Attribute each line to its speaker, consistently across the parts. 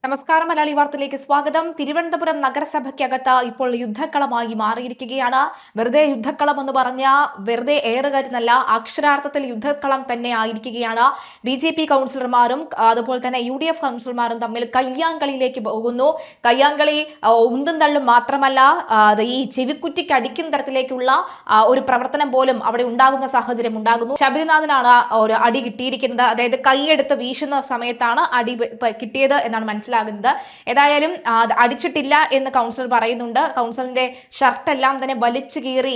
Speaker 1: നമസ്കാരം. മലയാളി വാർത്തയിലേക്ക് സ്വാഗതം. തിരുവനന്തപുരം നഗരസഭയ്ക്കകത്ത് ഇപ്പോൾ യുദ്ധക്കളമായി മാറിയിരിക്കുകയാണ്. വെറുതെ യുദ്ധക്കളം എന്ന് പറഞ്ഞ വെറുതെ ഏറുകരുന്നല്ല, അക്ഷരാർത്ഥത്തിൽ യുദ്ധക്കളം തന്നെ ആയിരിക്കുകയാണ്. BJP കൗൺസിലർമാരും അതുപോലെ തന്നെ UDF കൗൺസിലർമാരും തമ്മിൽ കയ്യാങ്കളിയിലേക്ക് പോകുന്നു. കയ്യാങ്കളി ഉന്തും തള്ളും മാത്രമല്ല, ഈ ചെവിക്കുറ്റിക്ക് അടിക്കുന്ന തരത്തിലേക്കുള്ള ഒരു പ്രവർത്തനം പോലും അവിടെ ഉണ്ടാകുന്ന സാഹചര്യം ഉണ്ടാകുന്നു. ശബരിനാഥനാണ് ഒരു അടി കിട്ടിയിരിക്കുന്നത്. അതായത് കൈയെടുത്ത് വീശുന്ന സമയത്താണ് അടി കിട്ടിയത് എന്നാണ് മനസ്സിലാക്കുന്നത്. ഏതായാലും അടിച്ചിട്ടില്ല എന്ന് കൗൺസിലർ പറയുന്നുണ്ട്. കൗൺസിലറിന്റെ ഷർട്ട് എല്ലാം തന്നെ വലിച്ചു കീറി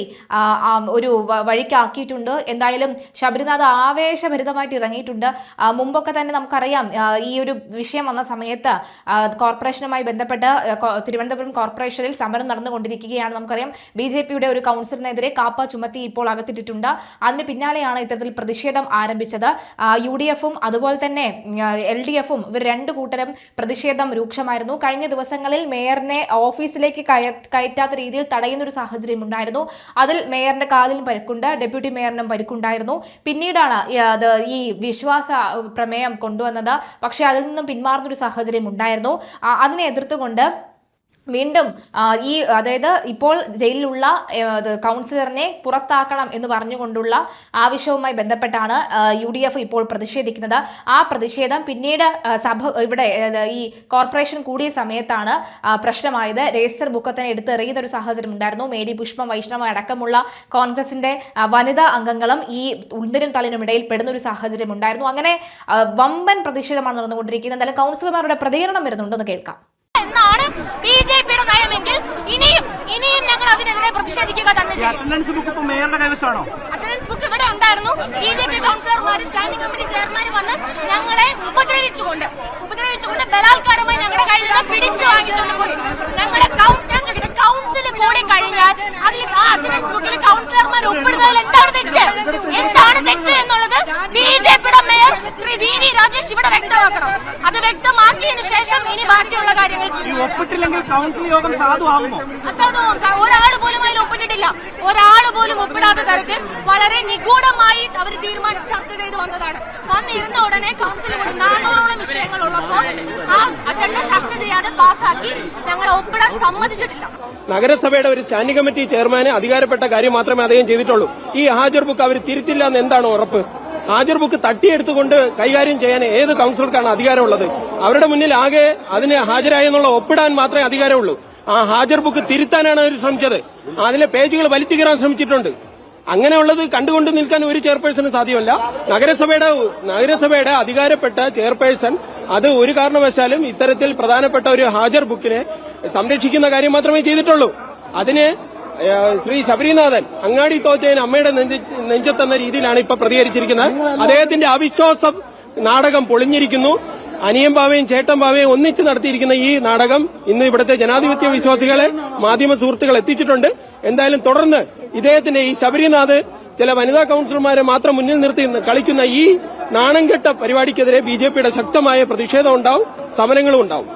Speaker 1: ഒരു വഴിക്കാക്കിയിട്ടുണ്ട്. എന്തായാലും ശബരിനാഥ് ആവേശഭരിതമായിട്ട് ഇറങ്ങിയിട്ടുണ്ട്. മുമ്പൊക്കെ തന്നെ നമുക്കറിയാം, ഈ ഒരു വിഷയം വന്ന സമയത്ത് കോർപ്പറേഷനുമായി ബന്ധപ്പെട്ട് തിരുവനന്തപുരം കോർപ്പറേഷനിൽ സമരം നടന്നുകൊണ്ടിരിക്കുകയാണ്. നമുക്കറിയാം, BJPയുടെ ഒരു കൗൺസിലറിനെതിരെ കാപ്പ ചുമത്തി ഇപ്പോൾ അകത്തിട്ടിട്ടുണ്ട്. അതിന് പിന്നാലെയാണ് ഇത്തരത്തിൽ പ്രതിഷേധം ആരംഭിച്ചത്. UDFും അതുപോലെ തന്നെ LDFും ഇവർ രണ്ടു കൂട്ടരും പ്രതിഷേധം രൂക്ഷമായിരുന്നു. കഴിഞ്ഞ ദിവസങ്ങളിൽ മേയറിനെ ഓഫീസിലേക്ക് കയറ്റാത്ത രീതിയിൽ തടയുന്ന ഒരു സാഹചര്യം ഉണ്ടായിരുന്നു. അതിൽ മേയറിന്റെ കാലിന് പരിക്കുണ്ട്, ഡെപ്യൂട്ടി മേയറിനും പരിക്കുണ്ടായിരുന്നു. പിന്നീടാണ് ഈ വിശ്വാസ പ്രമേയം കൊണ്ടുവന്നത്. പക്ഷെ അതിൽ നിന്നും പിന്മാറുന്ന ഒരു സാഹചര്യം ഉണ്ടായിരുന്നു. അതിനെ എതിർത്തുകൊണ്ട് വീണ്ടും അതായത് ഇപ്പോൾ ജയിലിലുള്ള കൗൺസിലറിനെ പുറത്താക്കണം എന്ന് പറഞ്ഞുകൊണ്ടുള്ള ആവശ്യവുമായി ബന്ധപ്പെട്ടാണ് UDF ഇപ്പോൾ പ്രതിഷേധിക്കുന്നത്. ആ പ്രതിഷേധം പിന്നീട് ഇവിടെ ഈ കോർപ്പറേഷൻ കൂടിയ സമയത്താണ് പ്രശ്നമായത്. രജിസ്റ്റർ ബുക്ക് തന്നെ എടുത്തെറിയുന്ന ഒരു സാഹചര്യം ഉണ്ടായിരുന്നു. മേരി പുഷ്പം വൈഷ്ണവ അടക്കമുള്ള കോൺഗ്രസിന്റെ വനിതാ അംഗങ്ങളും ഈ ഉണ്ടിനും തലിനും ഇടയിൽ പെടുന്ന ഒരു സാഹചര്യം ഉണ്ടായിരുന്നു. അങ്ങനെ വമ്പൻ പ്രതിഷേധമാണ് നടന്നുകൊണ്ടിരിക്കുന്നത്. എന്തായാലും കൗൺസിലർമാരുടെ പ്രതികരണം വരുന്നുണ്ടെന്ന് കേൾക്കാം.
Speaker 2: എന്നാണ് BJPയുടെ നയമെങ്കിൽ ഇനിയും ഞങ്ങൾ അതിനെതിരെ പ്രതിഷേധിക്കുക തന്നെ ചെയ്യും. അറ്റൻഡൻസ് ബുക്ക് ഇവിടെ ഉണ്ടായിരുന്നു. BJP കൗൺസിലർമാര്, സ്റ്റാൻഡിംഗ് കമ്മിറ്റി ചെയർമാൻ വന്ന് ഞങ്ങളെ ഉപദ്രവിച്ചുകൊണ്ട് ബലാത്കാരമായി ഞങ്ങളുടെ കയ്യിൽ നിന്ന് പിടിച്ചു വാങ്ങിച്ചുകൊണ്ട് പോയി. ഞങ്ങളെ കൗൺസിൽ കൂടി കഴിഞ്ഞാൽ അതിൽ ആ അറ്റൻഡൻസ് ബുക്കിൽ കൗൺസിലർമാർ ഒപ്പിടുന്നതിൽ എന്താണ് തെറ്റ് എന്നുള്ളത് BJPയുടെ മേയർ ശ്രീ VV രാജേഷ് ഇവിടെ വ്യക്തമാക്കണം. അത് വ്യക്തമാക്കിയതിനു ശേഷം ഇനി ബാക്കിയുള്ള കാര്യങ്ങൾ ഒരാൾ പോലും അതിൽ ഒപ്പിട്ടിട്ടില്ല. ഒരാൾ പോലും ഒപ്പിടാത്ത തരത്തിൽ വളരെ നിഗൂഢമായി അവർ തീരുമാനിച്ച് ചർച്ച ചെയ്ത് വന്നതാണ്. വന്നിരുന്ന ഉടനെ കൗൺസിൽ കൂടി 400ഓളം വിഷയങ്ങൾ ഉള്ളപ്പോൾ ആ അജണ്ട ചർച്ച ചെയ്യാതെ പാസാക്കി ഞങ്ങളെ ഒപ്പിടാൻ സമ്മതിച്ചിട്ടില്ല.
Speaker 3: നഗരസഭയുടെ ഒരു സ്റ്റാൻഡിംഗ് കമ്മിറ്റി ചെയർമാന് അധികാരപ്പെട്ട കാര്യം മാത്രമേ അദ്ദേഹം ചെയ്തിട്ടുള്ളൂ. ഈ ഹാജർ ബുക്ക് അവർ തിരുത്തില്ല എന്ന് എന്താണ് ഉറപ്പ്? ഹാജർ ബുക്ക് തട്ടിയെടുത്തുകൊണ്ട് കൈകാര്യം ചെയ്യാൻ ഏത് കൌൺസിലർക്കാണ് അധികാരമുള്ളത്? അവരുടെ മുന്നിൽ ആകെ അതിന് ഹാജരായെന്നുള്ള ഒപ്പിടാൻ മാത്രമേ അധികാരമുള്ളൂ. ആ ഹാജർ ബുക്ക് തിരുത്താനാണ് അവർ ശ്രമിച്ചത്. അതിലെ പേജുകൾ വലിച്ചു കീറാൻ ശ്രമിച്ചിട്ടുണ്ട്. അങ്ങനെയുള്ളത് കണ്ടുകൊണ്ട് നിൽക്കാൻ ഒരു ചെയർപേഴ്സണ് സാധ്യമല്ല. നഗരസഭയുടെ അധികാരപ്പെട്ട ചെയർപേഴ്സൺ അത് ഒരു കാരണവശാലും ഇത്തരത്തിൽ പ്രധാനപ്പെട്ട ഒരു ഹാജർ ബുക്കിനെ സംരക്ഷിക്കുന്ന കാര്യം മാത്രമേ ചെയ്തിട്ടുള്ളൂ. അതിന് ശ്രീ ശബരിനാഥൻ അങ്ങാടി തോറ്റേന് അമ്മയുടെ നെഞ്ചത്തെന്ന രീതിയിലാണ് ഇപ്പൊ പ്രതികരിച്ചിരിക്കുന്നത്. അദ്ദേഹത്തിന്റെ അവിശ്വാസം നാടകം പൊളിഞ്ഞിരിക്കുന്നു. അനിയൻ ബാവയും ചേട്ടൻ ബാവയും ഒന്നിച്ച് നടത്തിയിരിക്കുന്ന ഈ നാടകം ഇന്ന് ഇവിടുത്തെ ജനാധിപത്യ വിശ്വാസികളെ, മാധ്യമ സുഹൃത്തുക്കൾ എത്തിച്ചിട്ടുണ്ട്. എന്തായാലും തുടർന്ന് ഇദ്ദേഹത്തിന്റെ ഈ ശബരിനാഥ് ചില വനിതാ കൌൺസിലർമാരെ മാത്രം മുന്നിൽ നിർത്തി കളിക്കുന്ന ഈ നാണംകെട്ട പരിപാടിക്കെതിരെ BJPയുടെ ശക്തമായ പ്രതിഷേധം ഉണ്ടാവും, സമരങ്ങളും ഉണ്ടാവും.